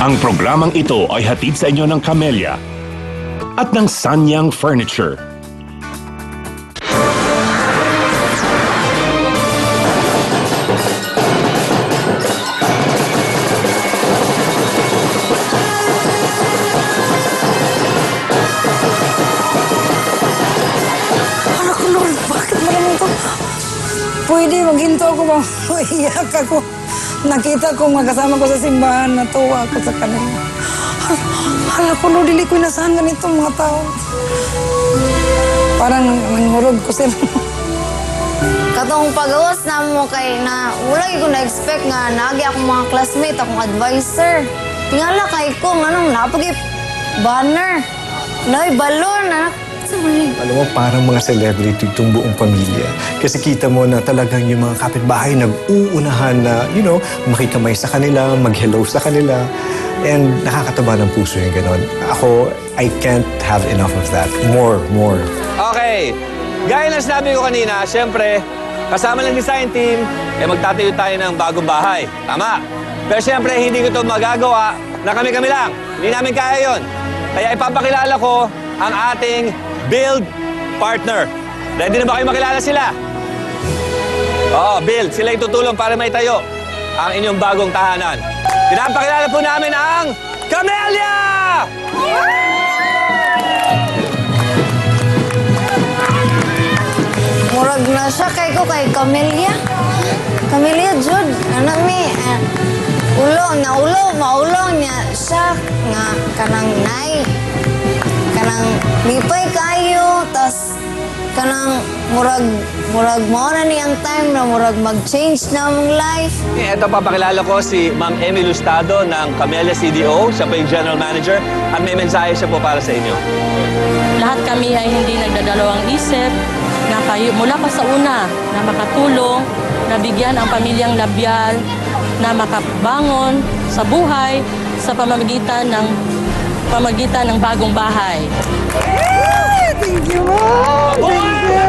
Ang programang ito ay hatid sa inyo ng Camellia at ng Sanyang Furniture. Anak ko, Lord, bakit mo naman ito? Pwede, maghinto ako ba? Iyak ako. Nakita ko magkasama ko sa simbahan, natuwa ako sa kanila. Anak ko, Lord, dili ko inasahan ganitong mga tao. Parang nangurog ko sila. Katong pagawas na mo kay na wala ko na-expect nga naagi akong mga classmate, akong advisor. Tingala kay ko, anong napagip banner. Nay, balon, anak. Alam mo, parang mga celebrity itong buong pamilya. Kasi kita mo na talagang yung mga kapitbahay nag-uunahan na, makikamay sa kanila, mag-hello sa kanila. And nakakataba ng puso yung ganon. Ako, I can't have enough of that. More. Okay. Gaya ng sinabi ko kanina, syempre, kasama ng design team, magtatayo tayo ng bagong bahay. Tama. Pero syempre, hindi ko ito magagawa na kami-kami lang. Hindi namin kaya yon. Kaya ipapakilala ko ang ating build partner. Ready na ba kayo makilala sila? Oo, build. Sila yung tutulong para may tayo ang inyong bagong tahanan. Pinapakilala po namin ang Camellia! Murag na siya kay ko kay Camellia. Camellia, Jud. Ano mi? Maulong niya siya nga kanang nay. Kanang lipay kayo, tas kanang murag mo na niyang time na murag mag-change na mong life. Ito papakilala ko si Ma'am Emmy Lustado ng Camellia CDO. Siya po yung General Manager at may mensahe siya po para sa inyo. Lahat kami ay hindi nagdadalawang isip na kayo mula pa sa una na makatulong, na bigyan ang pamilyang labyal, na makabangon sa buhay sa pamamagitan ng bagong bahay. Thank you, Mom! Thank you!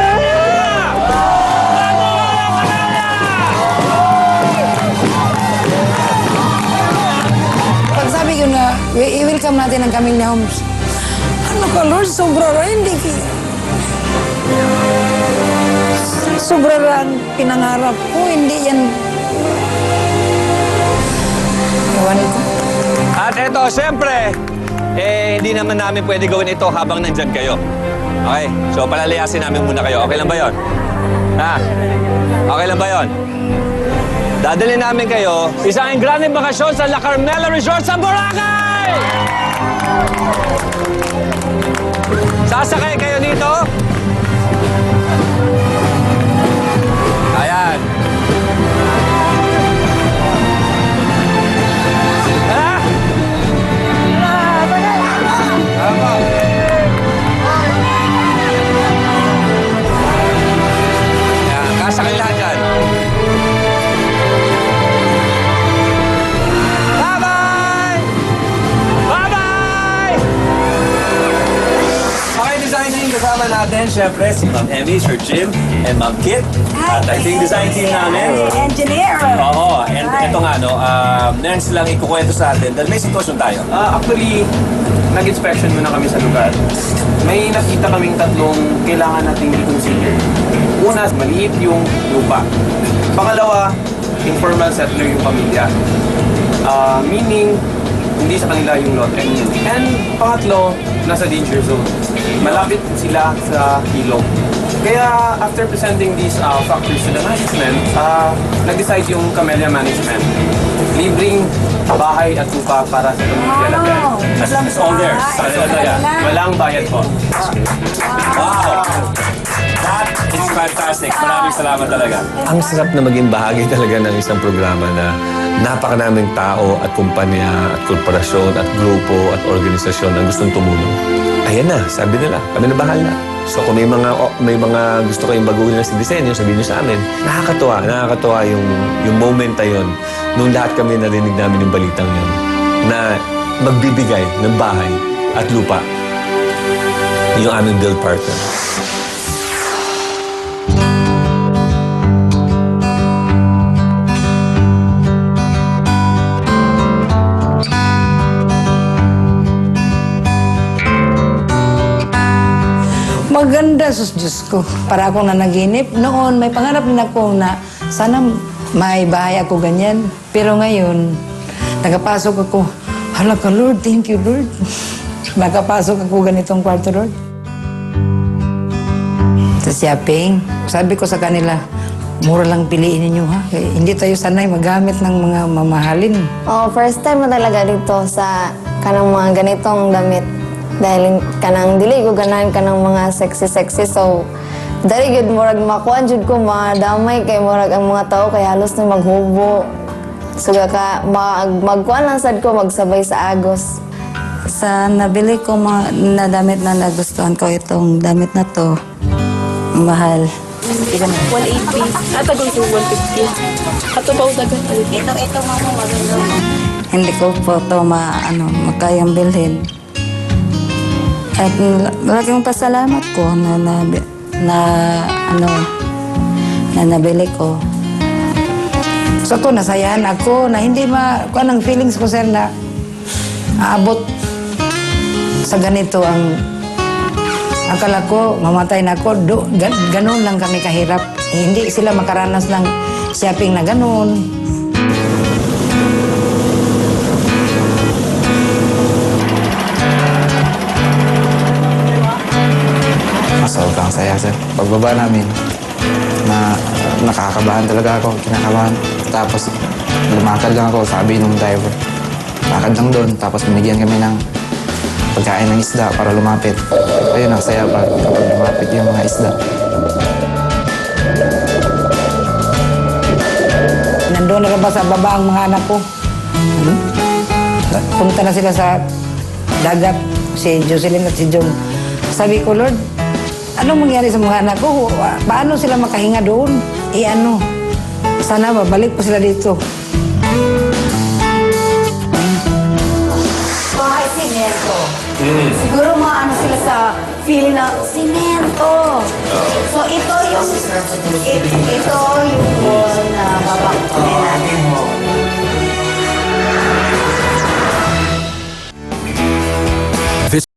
Pag sabi ko na, i-welcome natin ang Camellia Homes. Ano ka, Lord? Sobra rin, hindi sobra rin pinangarap ko, hindi yan. Ewan ko. At ito, siyempre, hindi naman namin pwede gawin ito habang nandyan kayo. Okay? So, palalayasin namin muna kayo. Okay lang ba yon? Ha? Okay lang ba yon? Dadalhin namin kayo isang engrandeng bakasyon sa La Carmela Resort sa Boracay! Sasakay kayo dito. Ayan. Ha? Tama. Ayan, kasakay lahat dyan. Bye-bye! Bye-bye! Okay, design team kasama natin, syempre, si Ma'am Emmy, Sir Jim, and Ma'am Kit. At I think design team namin. Engineer! Oo, and ito nga, meron silang ikukwento sa atin dahil may sitwasyon tayo. Actually, nag-inspection muna kami sa lugar. May nakita kaming tatlong kailangan nating i-consider. Una, maliit yung lupa. Pangalawa, informal settler yung pamilya. Meaning, hindi sa kanila yung lot. And pangatlo, nasa danger zone. Malapit sila sa ilog. Kaya after presenting these factors to the management, nag-decide yung Camellia Management. Libreng bahay at lupa para sa pamilya lang. It's all there. Sa kanila talaga. Walang bayad po. Wow! That is fantastic. Maraming salamat talaga. Ang sarap na maging bahagi talaga ng isang programa na napakaraming tao at kumpanya at korporasyon at grupo at organisasyon ang gustong tumulong. Ayan na, sabi nila, kami na bahala. So kung may mga gusto kayong baguhin na sa disenyo, sabihin nyo sa amin. Nakakatuwa yung moment na yun. Nung lahat kami narinig namin yung balitang yun, na magbibigay ng bahay at lupa yung aming build partner. ganda, sus Diyos ko. Para akong nanaginip. Noon, may pangarap din ako na sana may bahay ako ganyan. Pero ngayon, nakapasok ako. Hala ka, Lord, thank you, Lord. Nakapasok ako ganitong kwarto, Lord. Sa shopping, sabi ko sa kanila, mura lang piliin ninyo, ha? Hindi tayo sanay magamit ng mga mamahalin. Oh, first time mo talaga dito sa kanang mga ganitong damit. Dahil kanang dili ko ganahan kanang mga sexy-sexy. So, dali gud murag makuan jud ko madamay kay murag ang mga tao kay halos na maghubo. Suga ka magkuan lang sad ko magsabay sa agos. Sa nabili ko mga na damit na nagustuhan ko, itong damit na to, mahal. 180. At agong 150. Ato ba dagan? Ito mama maganda. Hindi ko po ito makayang bilhin. At malaking pasalamat ko na nabili ko. So ko, nasayahan ako na hindi kuan ang feelings ko, sir, na aabot sa ganito ang akala ko, mamatay na ako. Ganun lang kami kahirap. Hindi sila makaranas ng shopping na ganun. Sobrang saya, sir. Pagbaba namin, nakakabahan talaga ako, kinakabahan. Tapos, lumakad lang ako, sabi nung driver. Lakad lang doon, tapos binigyan kami ng pagkain ng isda para lumapit. Ayun, ang saya pa kapag lumapit yung mga isda. Nandun na ba sa baba ang mga anak ko? Punta na sila sa dagat, si Jocelyn at si John. Sabi ko, Lord, anong mangyari sa mga anak ko? Paano sila makahinga doon? Sana babalik pa sila dito. Bahay simento. Siguro maano sila sa feeling na simento. So ito yung wall na babaktunin natin.